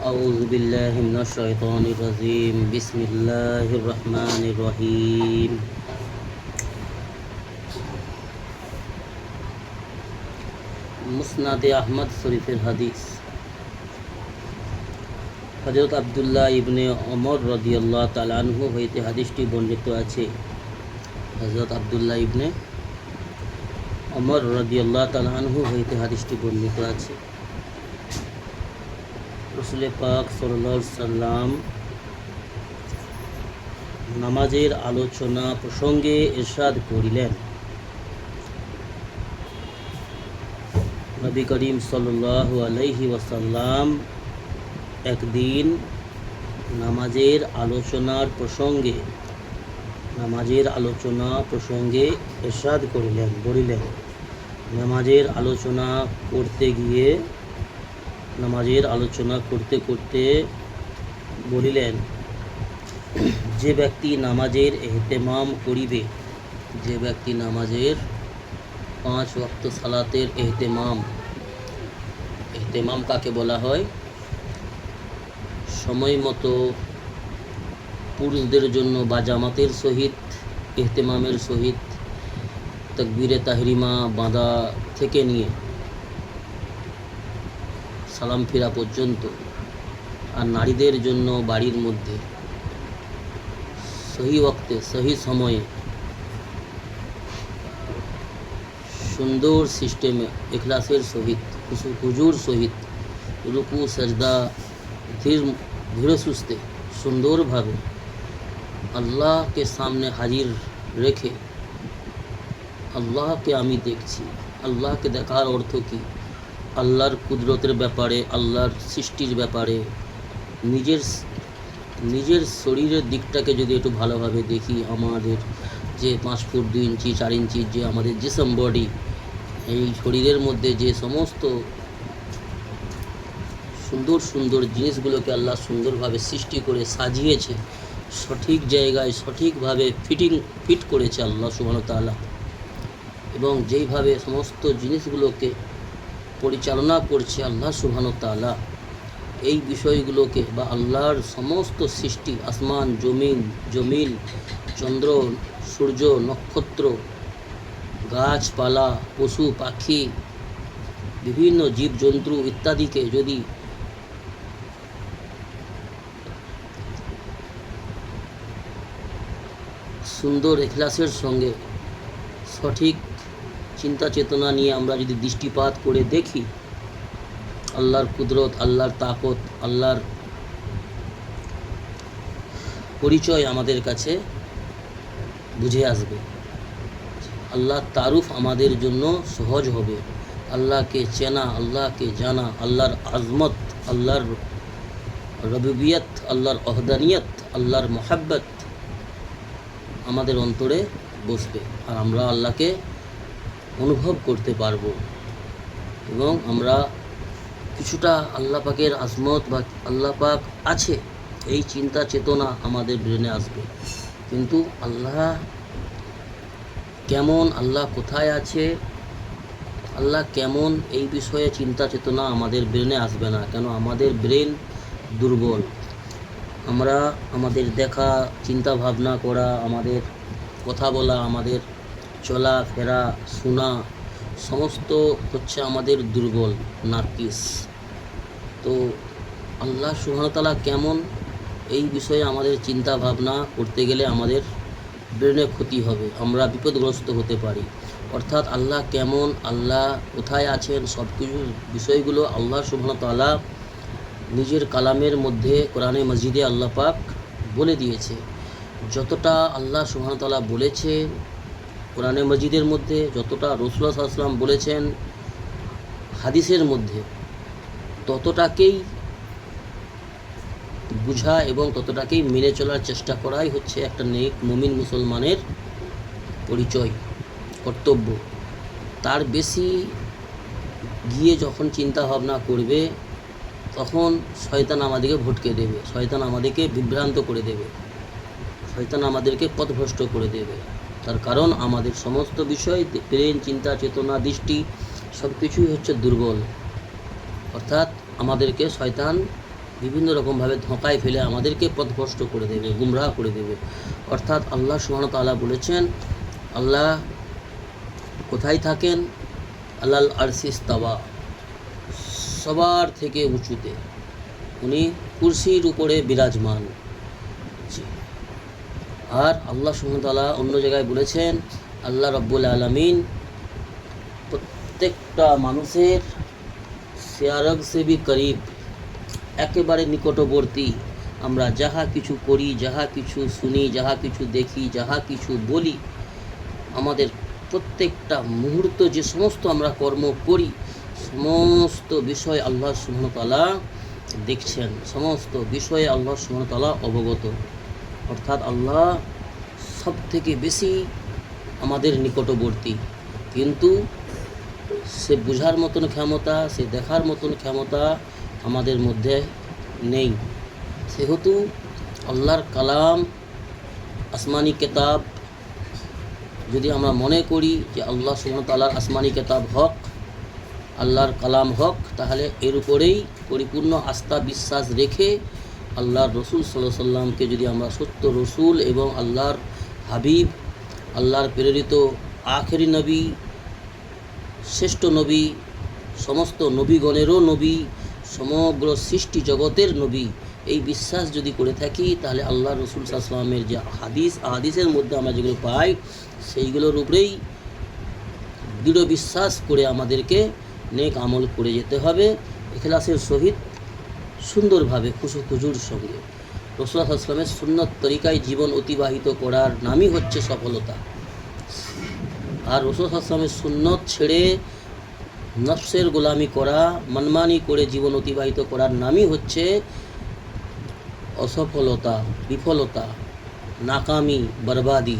أعوذ بالله من الشيطان الرجيم بسم الله الرحمن الرحيم মুসনাদে আহমদ শরীফের হাদিস হযরত আব্দুল্লাহ ইবনে ওমর রাদিয়াল্লাহু তাআলা আনহু হইতে হাদিসটি বর্ণিত আছে। হযরত আব্দুল্লাহ ইবনে ওমর রাদিয়াল্লাহু তাআলা আনহু হইতে হাদিসটি বর্ণিত আছে। রাসূল পাক সাল্লাল্লাহু আলাইহি সাল্লাম নামাজের আলোচনা প্রসঙ্গে ইরশাদ করিলেন, নবী করিম সাল্লাল্লাহু আলাইহি ওয়াসাল্লাম একদিন নামাজের আলোচনা প্রসঙ্গে ইরশাদ বলিলেন, নামাজের আলোচনা করতে বলিলেন, যে ব্যক্তি নামাজের ইহতিমাম করিবে, যে ব্যক্তি নামাজের 5 ওয়াক্ত সালাতের ইহতিমাম কাকে বলা হয়? সময় মতো পুরুষদের জন্য বা জামাতের সহিত ইহতিমামের সহিত তাকবীরে তাহরিমা বাঁধা থেকে নিয়ে সালাম ফিরা পর্যন্ত, আর নারীদের জন্য বাড়ির মধ্যে সহি ওয়াক্তে সহি সময়ে সুন্দর সিস্টেমে ইখলাসের সহিত হুজুর সহিত রুকু সাজদা ধীরে সুস্থে সুন্দরভাবে আল্লাহকে সামনে হাজির রেখে, আল্লাহকে আমি দেখছি। আল্লাহকে দেখার অর্থ কি? আল্লাহর কুদরতের ব্যাপারে, আল্লাহর সৃষ্টির ব্যাপারে নিজের শরীরের দিকটাকে যদি একটু ভালোভাবে দেখি, আমাদের যে 5 ফুট 2 ইঞ্চি 4 ইঞ্চি যে আমাদের জিসম বডি, এই শরীরের মধ্যে যে সমস্ত সুন্দর সুন্দর জিনিসগুলোকে আল্লাহ সুন্দরভাবে সৃষ্টি করে সাজিয়েছে, সঠিক জায়গায় সঠিকভাবে ফিট করেছে আল্লাহ সুবহানাহু ওয়া তাআলা, এবং যেইভাবে সমস্ত জিনিসগুলোকে পরিচালনা করছে আল্লাহ সুবহানাহু ওয়া তাআলা, এই বিষয়গুলোকে বা আল্লাহর সমস্ত সৃষ্টি, আসমান জমিন চন্দ্র সূর্য নক্ষত্র গাছপালা পশু পাখি বিভিন্ন জীবজন্তু ইত্যাদিকে যদি সুন্দর ইখলাসের সঙ্গে সঠিক চিন্তা চেতনা নিয়ে আমরা যদি দৃষ্টিপাত করে দেখি, আল্লাহর কুদরত, আল্লাহর তাকত, আল্লাহর পরিচয় আমাদের কাছে বুঝে আসবে। আল্লাহর তারুফ আমাদের জন্য সহজ হবে। আল্লাহকে চেনা, আল্লাহকে জানা, আল্লাহর আজমত, আল্লাহর রুবুবিয়ত, আল্লাহর ওহদানিয়ত, আল্লাহর মুহাব্বত আমাদের অন্তরে বসবে, আর আমরা আল্লাহকে অনুভব করতে পারবো, এবং আমরা কিছুটা আল্লাহ পাকের আজমত বা আল্লাহ পাক আছে এই চিন্তা চেতনা আমাদের ব্রেনে আসবে। কিন্তু আল্লাহ কেমন, আল্লাহ কোথায় আছে, আল্লাহ কেমন, এই বিষয়ে চিন্তা চেতনা আমাদের ব্রেনে আসবে না। কেন? আমাদের ব্রেন দুর্বল। আমরা আমাদের দেখা, চিন্তা ভাবনা করা, আমাদের কথা বলা, আমাদের চলা ফেরা, শোনা সমস্ত হচ্ছে আমাদের দুর্বল, নাকিস। তো আল্লাহ সুবহানাহু ওয়া তাআলা কেমন, এই বিষয়ে আমাদের চিন্তা ভাবনা করতে গেলে আমাদের ব্রেনে ক্ষতি হবে, আমরা বিপদগ্রস্ত হতে পারি। অর্থাৎ আল্লাহ কেমন, আল্লাহ কোথায় আছেন, সব কিছু বিষয়গুলো আল্লাহ সুবহানাহু ওয়া তাআলা নিজের কালামের মধ্যে কোরআনে মজিদে আল্লাহ পাক বলে দিয়েছে। যতটা আল্লাহ সুবহানাহু ওয়া তাআলা বলেছে কোরআনে মজিদের মধ্যে, যতটা রাসূলুল্লাহ সাল্লাল্লাহু আলাইহি ওয়াসাল্লাম বলেছেন হাদিসের মধ্যে, ততটাকেই বুঝা এবং ততটাকেই মেনে চলার চেষ্টা করাই হচ্ছে একটা নেক মুমিন মুসলমানের পরিচয়, কর্তব্য। তার বেশি গিয়ে যখন চিন্তা ভাবনা করবে, তখন শয়তান আমাদেরকে ভটকে দেবে, শয়তান আমাদেরকে বিভ্রান্ত করে দেবে, শয়তান আমাদেরকে পথভ্রষ্ট করে দেবে। তার কারণ আমাদের সমস্ত বিষয়, ব্রেন, চিন্তা চেতনা, দৃষ্টি সব কিছুই হচ্ছে দুর্বল। অর্থাৎ আমাদেরকে শয়তান বিভিন্ন রকমভাবে ধোঁকায় ফেলে আমাদেরকে পথভ্রষ্ট করে দেবে, গুমরাহ করে দেবে। অর্থাৎ আল্লাহ সুবহানাহু ওয়া তাআলা বলেছেন, আল্লাহ কোথায় থাকেন? আলাল আরশি ইস্তাওয়া, সবার থেকে উঁচুতে, উনি কুরসির উপরে বিরাজমান। আর আল্লাহ সুবহানাহু ওয়া তাআলা অন্য জায়গায় বলেছেন, আল্লাহ রাব্বুল আলামিন প্রত্যেকটা মানুষের সিয়ারগ সে বি করিব, একেবারে নিকটবর্তী। আমরা যাহা কিছু করি, যাহা কিছু শুনি, যাহা কিছু দেখি, যাহা কিছু বলি, আমাদের প্রত্যেকটা মুহূর্ত যে সমস্ত আমরা কর্ম করি, সমস্ত বিষয় আল্লাহ সুবহানাহু ওয়া তাআলা দেখছেন, সমস্ত বিষয়ে আল্লাহ সুবহানাহু ওয়া তাআলা অবগত। অর্থাৎ আল্লাহ সব থেকে বেশি আমাদের নিকটবর্তী, কিন্তু সে বোঝার মতন ক্ষমতা, সে দেখার মতন ক্ষমতা আমাদের মধ্যে নেই। সেহেতু আল্লাহর কালাম, আসমানি কেতাব, যদি আমরা মনে করি যে আল্লাহ সুবহানাহু ওয়া তাআলার আসমানি কেতাব হক, আল্লাহর কালাম হক, তাহলে এর উপরেই পরিপূর্ণ আস্থা বিশ্বাস রেখে আল্লাহর রসুল সাল্লাল্লাহু আলাইহি সাল্লামকে যদি আমরা সত্য রসুল এবং আল্লাহর হাবিব, আল্লাহর প্রেরিত আখেরি নবী, শ্রেষ্ঠ নবী, সমস্ত নবীগণেরও নবী, সমগ্র সৃষ্টি জগতের নবী, এই বিশ্বাস যদি করে থাকি, তাহলে আল্লাহ রসুল সাল্লাল্লাহু আলাইহি সাল্লামের যে হাদিসের মধ্যে আমরা যেগুলো পাই, সেইগুলোর উপরেই দৃঢ় বিশ্বাস করে আমাদেরকে নেক আমল করে যেতে হবে, ইখলাসের সহিত, সুন্দরভাবে খুশুর সঙ্গে। রাসূলুল্লাহ সাল্লাল্লাহু আলাইহি ওয়াসাল্লামের সুন্নত তরিকায় জীবন অতিবাহিত করার নামই হচ্ছে সফলতা। আর রাসূলুল্লাহ সাল্লাল্লাহু আলাইহি ওয়াসাল্লামের সুন্নত ছেড়ে নফসের গোলামি করা, মনমানি করে জীবন অতিবাহিত করার নামই হচ্ছে অসফলতা, বিফলতা, নাকামি, বরবাদি,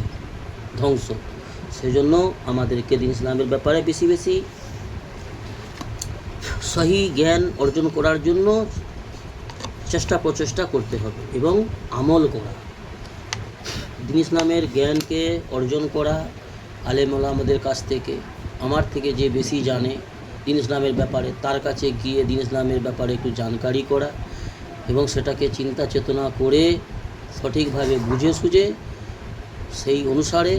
ধ্বংস। সেজন্য আমাদেরকে দিন ইসলামের ব্যাপারে বেশি বেশি সহি জ্ঞান অর্জন করার জন্য চেষ্টা প্রচেষ্টা করতে হবে এবং আমল করা। দিন ইসলামের জ্ঞানকে অর্জন করা, আলেম ওলামাদের কাছ থেকে, আমার থেকে যে বেশি জানে দিন ইসলামের ব্যাপারে, তার কাছে গিয়ে দিন ইসলামের ব্যাপারে একটু জানকারি করা এবং সেটাকে চিন্তা চেতনা করে সঠিকভাবে বুঝে সুঝে সেই অনুসারে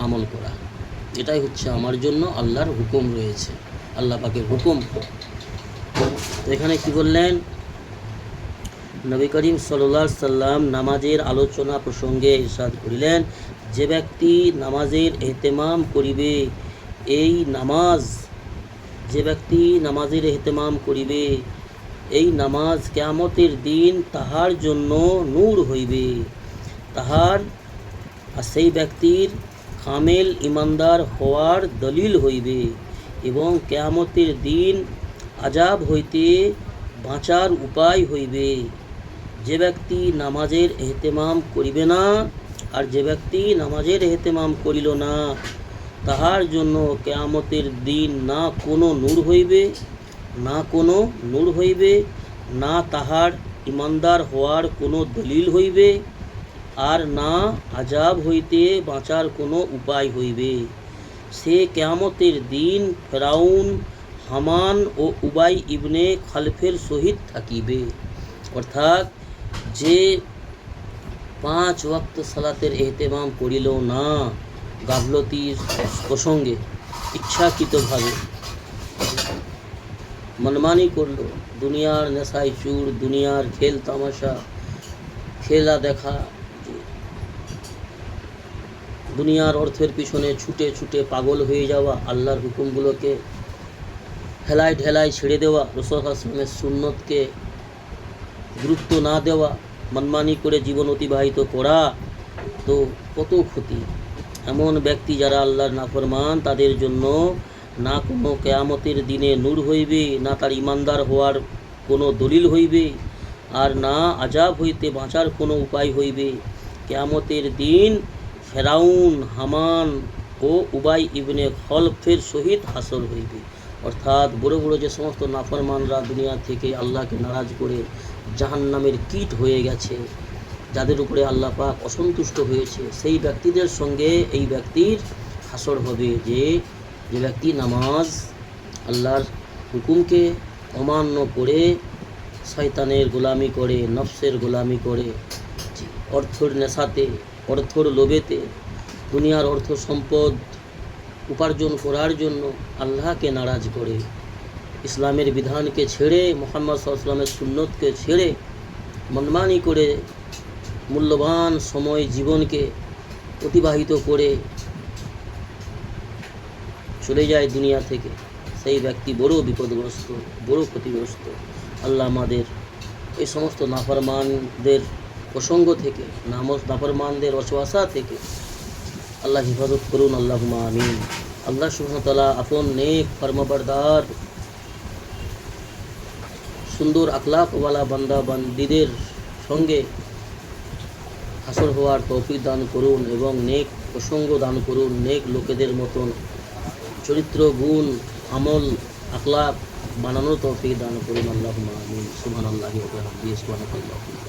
আমল করা। এটাই হচ্ছে আমার জন্য আল্লাহর হুকুম রয়েছে, আল্লাহ পাকের হুকুম। তো এখানে কি বললেন? নবী করিম সাল্লাল্লাহু আলাইহি সাল্লাম নামাজের আলোচনা প্রসঙ্গে ইরশাদ করিলেন, যে ব্যক্তি নামাজের এহতেমাম করিবে, এই নামাজ, যে ব্যক্তি নামাজের এহতেমাম করিবে, এই নামাজ কিয়ামতের দিন তাহার জন্য নূর হইবে, তাহার আর সেই ব্যক্তির কামেল ইমানদার হওয়ার দলিল হইবে এবং কিয়ামতের দিন আযাব হইতে বাঁচার উপায় হইবে। যে ব্যক্তি নামাজের এহতেমাম করিবে না, আর যে ব্যক্তি নামাজের এহতেমাম করিল না, তাহার জন্য কিয়ামতের দিন না কোনো নূর হইবে, না কোনো নূর হইবে, না তাহার ইমানদার হওয়ার কোনো দলিল হইবে, আর না আযাব হইতে বাঁচার কোনো উপায় হইবে। সে কিয়ামতের দিন ফেরাউন, হামান ও উবাই ইবনে খালফের সহিত থাকিবে। অর্থাৎ যে 5 ওয়াক্ত সালাতের এহতেমাম করিল না, গাফলতির প্রসঙ্গে ইচ্ছাকৃতভাবে মনমানি করল, দুনিয়ার নেশায় চুর, দুনিয়ার খেল তামাশা, খেলা দেখা, দুনিয়ার অর্থের পিছনে ছুটে ছুটে পাগল হয়ে যাওয়া, আল্লাহর হুকুমগুলোকে হেলায় ঢেলায় ছেড়ে দেওয়া, রাসূলুল্লাহ সাল্লাল্লাহু আলাইহি ওয়াসাল্লামের সুন্নতকে গুরুত্ব না দেওয়া, মনমানি করে জীবন অতিবাহিত করা, তো কত ক্ষতি। এমন ব্যক্তি যারা আল্লাহর নাফরমান, তাদের জন্য না কোনো কিয়ামতের দিনে নূর হইবে, না তার ইমানদার হওয়ার কোনো দলিল হইবে, আর না আযাব হইতে বাঁচার কোনো উপায় হইবে। কিয়ামতের দিন ফেরাউন, হামান ও উবাই ইবনে খলফের সহিত হাসর হইবে। অর্থাৎ বড় বড় যে সমস্ত নাফরমানরা দুনিয়া থেকে আল্লাহকে নারাজ করে জাহান্নামের কীট হয়ে গেছে, যাদের উপরে আল্লাহ পাক অসন্তুষ্ট হয়েছে, সেই ব্যক্তিদের সঙ্গে এই ব্যক্তির হাসর হবে। যে ব্যক্তি নামাজ, আল্লাহর হুকুমকে অমান্য করে শয়তানের গোলামি করে, নফসের গোলামি করে, অর্থর নেশাতে, অর্থর লোভেতে, দুনিয়ার অর্থ সম্পদ উপার্জন করার জন্য আল্লাহকে নারাজ করে, ইসলামের বিধানকে ছেড়ে, মুহাম্মদ সাল্লাল্লাহু আলাইহি ওয়াসাল্লামের সুন্নতকে ছেড়ে মনমানি করে মূল্যবান সময় জীবনকে অতিবাহিত করে চলে যায় দুনিয়া থেকে, সেই ব্যক্তি বড় বিপদগ্রস্ত, বড় ক্ষতিগ্রস্ত। আল্লাহ আমাদের এই সমস্ত নাফরমানদের প্রসঙ্গ থেকে, নাফরমানদের ওয়াসওয়াসা থেকে আল্লাহ হেফাজত করুন, আল্লাহুম্মা আমিন। আল্লাহ সুবহানাহু ওয়া তাআলা আপন নেক ফরমাবরদার সুন্দর আখলাকওয়ালা বান্দা বান্দীদের সঙ্গে হাসর হওয়ার তৌফিক দান করুন এবং নেক প্রসঙ্গ দান করুন, নেক লোকেদের মতন চরিত্র, গুণ, আমল, আখলাক বানানোর তৌফিক দান করুন, আল্লাহুম্মা আমিন। সুবহানাল্লাহি ওয়া বিহামদিহি, সুবহানাল্লাহ।